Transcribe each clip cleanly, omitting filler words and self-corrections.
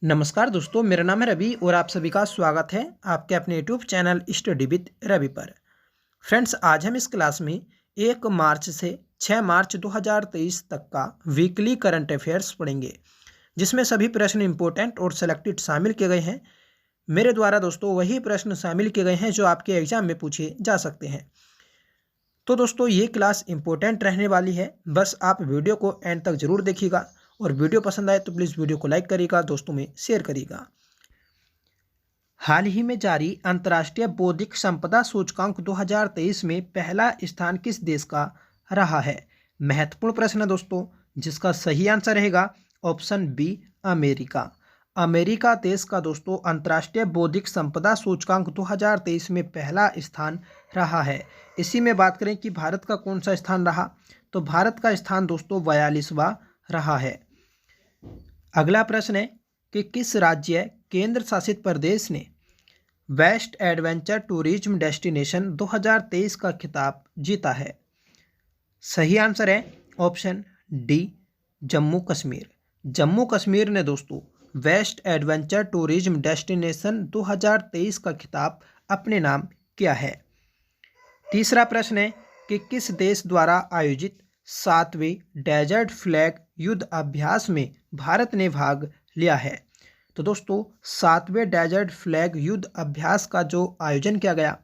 नमस्कार दोस्तों, मेरा नाम है रवि और आप सभी का स्वागत है आपके अपने YouTube channel study with Ravi पर। फ्रेंड्स, आज हम इस क्लास में 1 मार्च से 6 मार्च 2023 तक का वीकली करंट अफेयर्स पढ़ेंगे, जिसमें सभी प्रश्न इंपॉर्टेंट और सेलेक्टेड शामिल किए गए हैं। मेरे द्वारा दोस्तों वही प्रश्न शामिल किए गए हैं जो आपके एग्जाम में पूछे जा सकते हैं। तो दोस्तों ये क्लास इंपॉर्टेंट रहने वाली है, बस आप वीडियो को एंड तक जरूर देखिएगा और वीडियो पसंद आए तो प्लीज़ वीडियो को लाइक करिएगा, दोस्तों में शेयर करिएगा। हाल ही में जारी अंतर्राष्ट्रीय बौद्धिक संपदा सूचकांक 2023 में पहला स्थान किस देश का रहा है? महत्वपूर्ण प्रश्न है दोस्तों, जिसका सही आंसर रहेगा ऑप्शन बी, अमेरिका। अमेरिका देश का दोस्तों अंतर्राष्ट्रीय बौद्धिक संपदा सूचकांक 2023 में पहला स्थान रहा है। इसी में बात करें कि भारत का कौन सा स्थान रहा, तो भारत का स्थान दोस्तों 42वां रहा है। अगला प्रश्न है कि किस राज्य केंद्र शासित प्रदेश ने बेस्ट एडवेंचर टूरिज्म डेस्टिनेशन 2023 का खिताब जीता है? सही आंसर है ऑप्शन डी, जम्मू कश्मीर। जम्मू कश्मीर ने दोस्तों बेस्ट एडवेंचर टूरिज्म डेस्टिनेशन 2023 का खिताब अपने नाम किया है। तीसरा प्रश्न है कि किस देश द्वारा आयोजित 7वें डेजर्ट फ्लैग युद्ध अभ्यास में भारत ने भाग लिया है? तो दोस्तों 7वें डेजर्ट फ्लैग युद्ध अभ्यास का जो आयोजन किया गया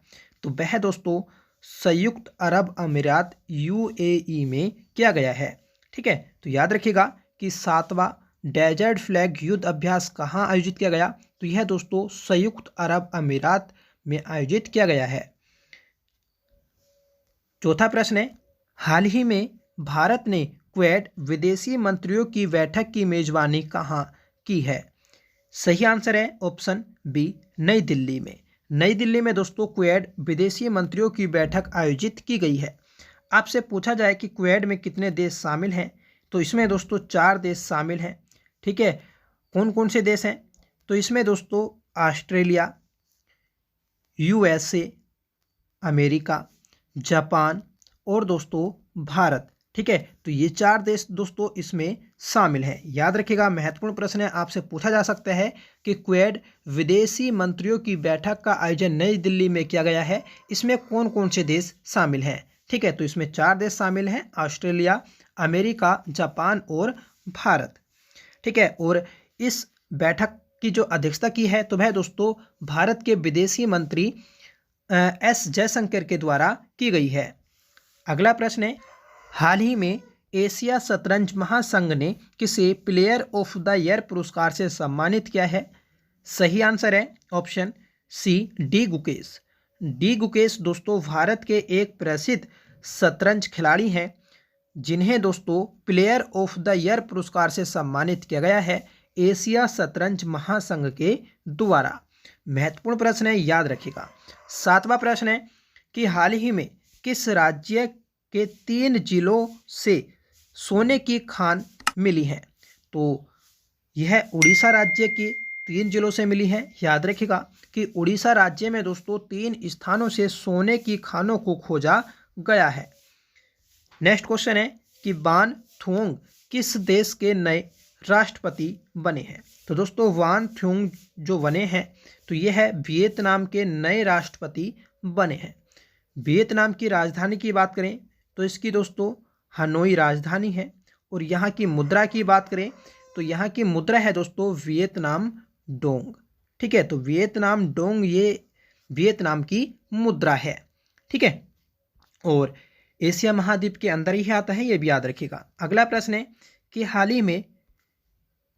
तो वह दोस्तों संयुक्त अरब अमीरात यूएई में किया गया है। ठीक है, तो याद रखिएगा कि 7वां डेजर्ट फ्लैग युद्ध अभ्यास कहाँ आयोजित किया गया, तो यह दोस्तों संयुक्त अरब अमीरात में आयोजित किया गया है। चौथा प्रश्न है, हाल ही में भारत ने क्वेड विदेशी मंत्रियों की बैठक की मेजबानी कहाँ की है? सही आंसर है ऑप्शन बी, नई दिल्ली में। नई दिल्ली में दोस्तों क्वेड विदेशी मंत्रियों की बैठक आयोजित की गई है। आपसे पूछा जाए कि क्वेड में कितने देश शामिल हैं, तो इसमें दोस्तों 4 देश शामिल हैं। ठीक है, कौन कौन से देश हैं, तो इसमें दोस्तों ऑस्ट्रेलिया, यूएसए, अमेरिका, जापान और दोस्तों भारत। ठीक है, तो ये 4 देश दोस्तों इसमें शामिल हैं। याद रखिएगा, महत्वपूर्ण प्रश्न है, आपसे पूछा जा सकता है कि क्वेड विदेशी मंत्रियों की बैठक का आयोजन नई दिल्ली में किया गया है, इसमें कौन कौन से देश शामिल हैं? ठीक है, तो इसमें 4 देश शामिल हैं, ऑस्ट्रेलिया, अमेरिका, जापान और भारत। ठीक है, और इस बैठक की जो अध्यक्षता की है तो वह दोस्तों भारत के विदेशी मंत्री एस जयशंकर के द्वारा की गई है। अगला प्रश्न है, हाल ही में एशिया शतरंज महासंघ ने किसे प्लेयर ऑफ द ईयर पुरस्कार से सम्मानित किया है? सही आंसर है option C, D Gukesh. D Gukesh दोस्तों भारत के एक प्रसिद्ध शतरंज खिलाड़ी हैं, जिन्हें दोस्तों प्लेयर ऑफ द ईयर पुरस्कार से सम्मानित किया गया है एशिया शतरंज महासंघ के द्वारा। महत्वपूर्ण प्रश्न है, याद रखिएगा। 7वां प्रश्न है कि हाल ही में किस राज्य के 3 जिलों से सोने की खान मिली है? तो यह उड़ीसा राज्य के 3 जिलों से मिली है। याद रखिएगा कि उड़ीसा राज्य में दोस्तों 3 स्थानों से सोने की खानों को खोजा गया है। नेक्स्ट क्वेश्चन है कि वान थुओंग किस देश के नए राष्ट्रपति बने हैं? तो दोस्तों वान थुओंग जो बने हैं तो यह है वियतनाम के नए राष्ट्रपति बने हैं। वियतनाम की राजधानी की बात करें तो इसकी दोस्तों हनोई राजधानी है, और यहाँ की मुद्रा की बात करें तो यहाँ की मुद्रा है दोस्तों वियतनाम डोंग। ठीक है, तो वियतनाम डोंग ये वियतनाम की मुद्रा है। ठीक है, और एशिया महाद्वीप के अंदर ही आता है, ये भी याद रखिएगा। अगला प्रश्न है कि हाल ही में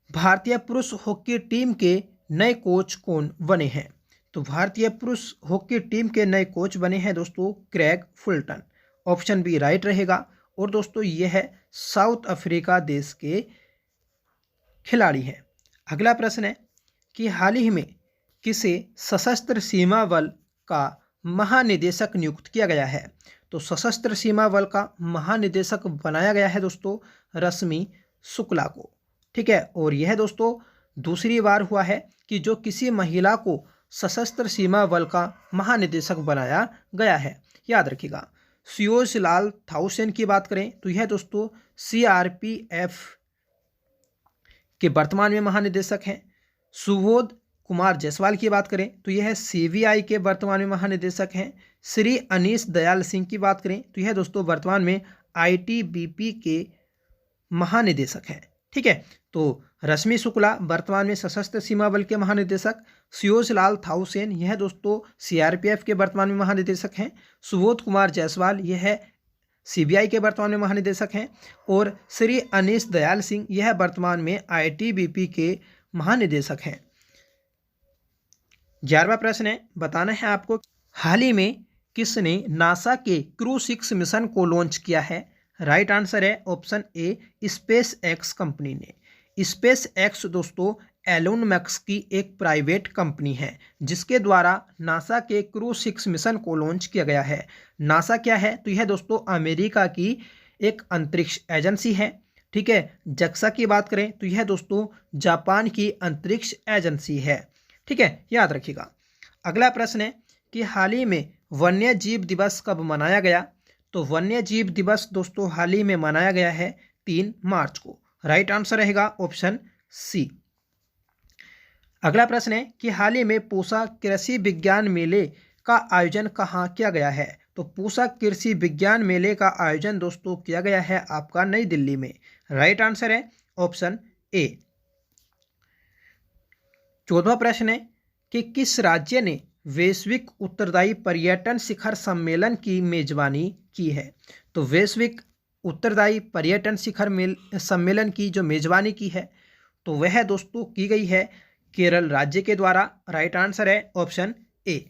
भारतीय पुरुष हॉकी टीम के नए कोच कौन बने हैं? तो भारतीय पुरुष हॉकी टीम के नए कोच बने हैं दोस्तों Craig Fulton. Option B right रहेगा, और दोस्तों यह है साउथ अफ्रीका देश के खिलाड़ी हैं। अगला प्रश्न है कि हाल ही में किसे सशस्त्र सीमा बल का महानिदेशक नियुक्त किया गया है? तो सशस्त्र सीमा बल का महानिदेशक बनाया गया है दोस्तों रश्मि शुक्ला को। ठीक है, और यह दोस्तों दूसरी बार हुआ है कि जो किसी महिला को सशस्त्र सीमा बल का महानिदेशक बनाया गया है। याद रखिएगा। सुयोज लाल थाउसेन की बात करें तो यह दोस्तों सीआरपीएफ के वर्तमान में महानिदेशक हैं। सुबोध कुमार जायसवाल की बात करें तो यह सीबीआई के वर्तमान में महानिदेशक हैं। श्री अनीश दयाल सिंह की बात करें तो यह दोस्तों वर्तमान में आईटीबीपी के महानिदेशक हैं। ठीक है, तो रश्मि शुक्ला वर्तमान में सशस्त्र सीमा बल के महानिदेशक। सुयोज लाल थाउसेन यह दोस्तों सीआरपीएफ के वर्तमान में महानिदेशक हैं। सुबोध कुमार जायसवाल यह सीबीआई के वर्तमान में महानिदेशक हैं। और श्री अनीश दयाल सिंह यह वर्तमान में आईटीबीपी के महानिदेशक हैं। 11वां प्रश्न है, बताना है आपको हाल ही में किसने नासा के क्रू 6 मिशन को लॉन्च किया है। राइट आंसर है option A, space x company ने। स्पेस एक्स दोस्तों एलोन मस्क की एक प्राइवेट कंपनी है जिसके द्वारा नासा के क्रू 6 मिशन को लॉन्च किया गया है। नासा क्या है, तो यह दोस्तों अमेरिका की एक अंतरिक्ष एजेंसी है। ठीक है, जक्सा की बात करें तो यह दोस्तों जापान की अंतरिक्ष एजेंसी है। ठीक है, याद रखिएगा। अगला प्रश्न है कि हाल ही में वन्य जीव दिवस कब मनाया गया। तो वन्य जीव दिवस दोस्तों हाल ही में मनाया गया है 3 मार्च को। राइट आंसर रहेगा ऑप्शन सी। अगला प्रश्न है कि हाल ही में पूसा कृषि विज्ञान मेले का आयोजन कहाँ किया गया है। तो पूसा कृषि विज्ञान मेले का आयोजन दोस्तों किया गया है आपका नई दिल्ली में। राइट आंसर है ऑप्शन ए। 14वां प्रश्न है कि किस राज्य ने वैश्विक उत्तरदायी पर्यटन शिखर सम्मेलन की मेजबानी की है। तो वैश्विक उत्तरदायी पर्यटन शिखर सम्मेलन की जो मेजबानी की है तो वह दोस्तों की गई है केरल राज्य के द्वारा। राइट आंसर है ऑप्शन ए।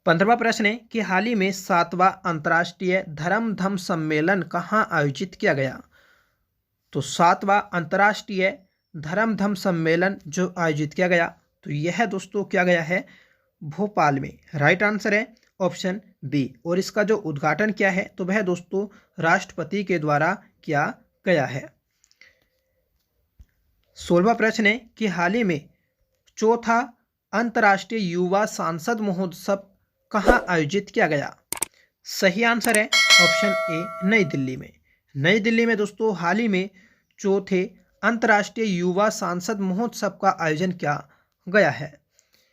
15वां प्रश्न है कि हाल ही में 7वां अंतर्राष्ट्रीय धर्म सम्मेलन कहाँ आयोजित किया गया। तो 7वां अंतर्राष्ट्रीय धर्म सम्मेलन जो आयोजित किया गया तो यह दोस्तों किया गया है भोपाल में। राइट आंसर है ऑप्शन बी। और इसका जो उद्घाटन किया है तो वह दोस्तों राष्ट्रपति के द्वारा किया गया है। 16वां प्रश्न है कि हाल ही में 4था अंतर्राष्ट्रीय युवा सांसद महोत्सव कहाँ आयोजित किया गया। सही आंसर है ऑप्शन ए, नई दिल्ली में। नई दिल्ली में दोस्तों हाल ही में 4थे अंतर्राष्ट्रीय युवा सांसद महोत्सव का आयोजन किया गया है।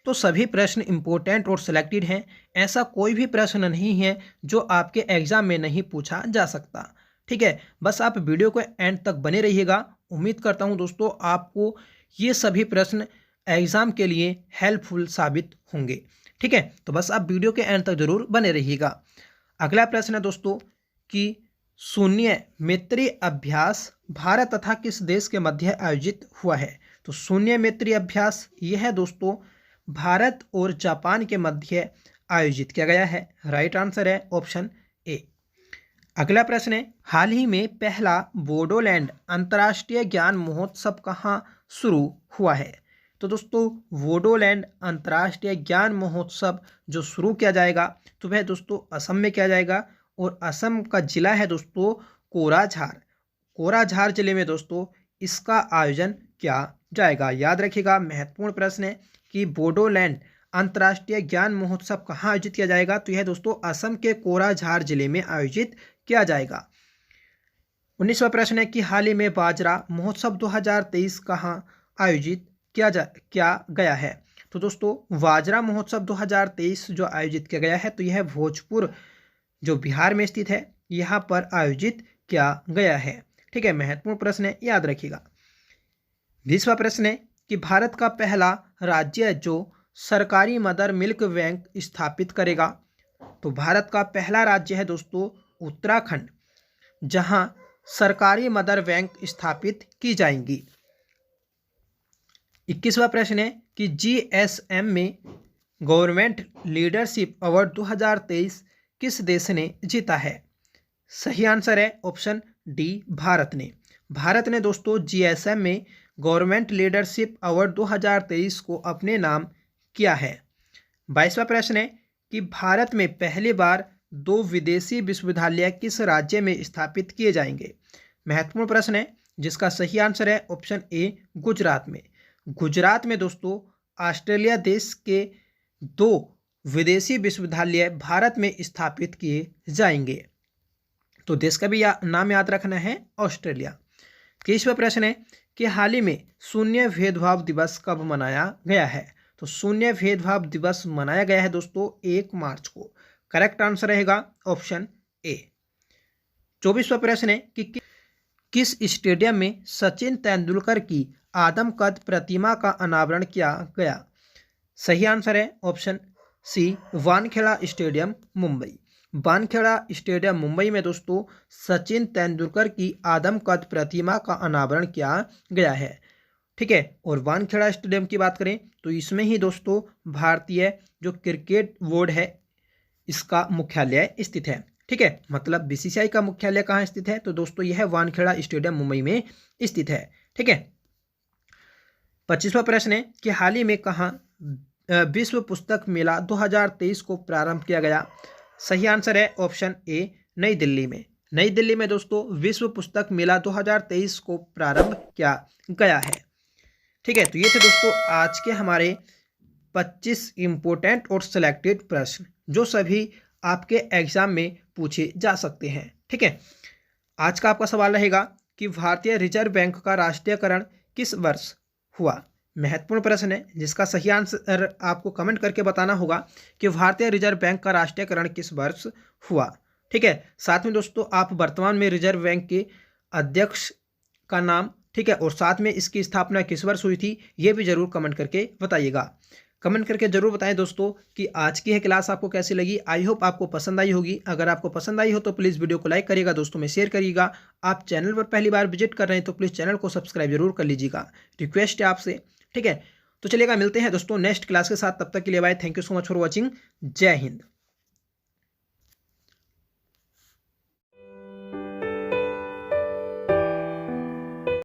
तो सभी प्रश्न इंपॉर्टेंट और सिलेक्टेड हैं। ऐसा कोई भी प्रश्न नहीं है जो आपके एग्जाम में नहीं पूछा जा सकता। ठीक है, बस आप वीडियो को एंड तक बने रहिएगा। उम्मीद करता हूं दोस्तों आपको ये सभी प्रश्न एग्जाम के लिए हेल्पफुल साबित होंगे। ठीक है, तो बस आप वीडियो के एंड तक जरूर बने रहिएगा। अगला प्रश्न है दोस्तों कि शून्य मैत्री अभ्यास भारत तथा किस देश के मध्य आयोजित हुआ है। तो शून्य मैत्री अभ्यास यह दोस्तों भारत और जापान के मध्य आयोजित किया गया है। राइट आंसर है ऑप्शन ए। अगला प्रश्न है हाल ही में पहला बोडोलैंड अंतर्राष्ट्रीय ज्ञान महोत्सव कहाँ शुरू हुआ है। तो दोस्तों बोडोलैंड अंतर्राष्ट्रीय ज्ञान महोत्सव जो शुरू किया जाएगा तो वह दोस्तों असम में किया जाएगा। और असम का जिला है दोस्तों कोराझार। कोराझार जिले में दोस्तों इसका आयोजन किया जाएगा। याद रखिएगा, महत्वपूर्ण प्रश्न है कि बोडोलैंड अंतर्राष्ट्रीय ज्ञान महोत्सव कहाँ आयोजित किया जाएगा। तो यह दोस्तों असम के कोराझार जिले में आयोजित किया जाएगा। 19वां प्रश्न है कि हाल ही में बाजरा महोत्सव 2023 कहाँ आयोजित किया गया है। तो दोस्तों बाजरा महोत्सव 2023 जो आयोजित किया गया है तो यह भोजपुर जो बिहार में स्थित है यहाँ पर आयोजित किया गया है। ठीक है, महत्वपूर्ण प्रश्न है, याद रखिएगा। 20वां प्रश्न है कि भारत का पहला राज्य जो सरकारी मदर मिल्क बैंक स्थापित करेगा। तो भारत का पहला राज्य है दोस्तों उत्तराखंड जहां सरकारी मदर बैंक स्थापित की जाएंगी। 21वां प्रश्न है कि जीएसएम में गवर्नमेंट लीडरशिप अवार्ड 2023 किस देश ने जीता है। सही आंसर है ऑप्शन डी, भारत ने। भारत ने दोस्तों जीएसएम में गवर्नमेंट लीडरशिप अवार्ड 2023 को अपने नाम किया है। 22वां प्रश्न है कि भारत में पहली बार 2 विदेशी विश्वविद्यालय किस राज्य में स्थापित किए जाएंगे। महत्वपूर्ण प्रश्न है जिसका सही आंसर है ऑप्शन ए, गुजरात में। गुजरात में दोस्तों ऑस्ट्रेलिया देश के 2 विदेशी विश्वविद्यालय भारत में स्थापित किए जाएंगे। तो देश का भी नाम याद रखना है, ऑस्ट्रेलिया। 21वां प्रश्न है कि हाल ही में शून्य भेदभाव दिवस कब मनाया गया है? तो शून्य भेदभाव दिवस मनाया गया है दोस्तों 1 मार्च को। करेक्ट आंसर रहेगा ऑप्शन ए। 24वां प्रश्न है कि किस स्टेडियम में सचिन तेंदुलकर की आदमकद प्रतिमा का अनावरण किया गया? सही आंसर है option C, Wankhede stadium Mumbai. Wankhede stadium Mumbai में दोस्तों सचिन तेंदुलकर की आदमकद प्रतिमा का अनावरण किया गया है। ठीक है, और वानखेड़ा स्टेडियम की बात करें तो इसमें ही दोस्तों भारतीय जो क्रिकेट बोर्ड है इसका मुख्यालय स्थित है। ठीक है, मतलब बीसीसीआई का मुख्यालय कहाँ स्थित है? तो दोस्तों यह वानखेड़ा स्टेडियम मुंबई में स्थित है। ठीक है, 25वां प्रश्न है कि हाल ही में कहाँ विश्व पुस्तक मेला 2023 को प्रारंभ किया गया? सही आंसर है ऑप्शन ए, नई दिल्ली में। नई दिल्ली में दोस्तों विश्व पुस्तक मेला 2023 को प्रारंभ किया गया है। ठीक है, तो ये थे दोस्तों आज के हमारे 25 इंपोर्टेंट और सिलेक्टेड प्रश्न जो सभी आपके एग्जाम में पूछे जा सकते हैं। ठीक है, आज का आपका सवाल रहेगा कि भारतीय रिजर्व बैंक का राष्ट्रीयकरण किस वर्ष हुआ? महत्वपूर्ण प्रश्न है जिसका सही आंसर आपको कमेंट करके बताना होगा कि भारतीय रिजर्व बैंक का राष्ट्रीयकरण किस वर्ष हुआ। ठीक है, साथ में दोस्तों आप वर्तमान में रिजर्व बैंक के अध्यक्ष का नाम, ठीक है, और साथ में इसकी स्थापना किस वर्ष हुई थी ये भी जरूर कमेंट करके बताइएगा। कमेंट करके जरूर बताएं दोस्तों कि आज की यह क्लास आपको कैसी लगी। आई होप आपको पसंद आई होगी। अगर आपको पसंद आई हो तो प्लीज़ वीडियो को लाइक करिएगा, दोस्तों में शेयर करिएगा। आप चैनल पर पहली बार विजिट कर रहे हैं तो प्लीज़ चैनल को सब्सक्राइब जरूर कर लीजिएगा, रिक्वेस्ट है आपसे। ठीक है, तो चलिएगा मिलते हैं दोस्तों नेक्स्ट क्लास के साथ, तब तक के लिए bye. Thank you so much for watching. जय हिंद।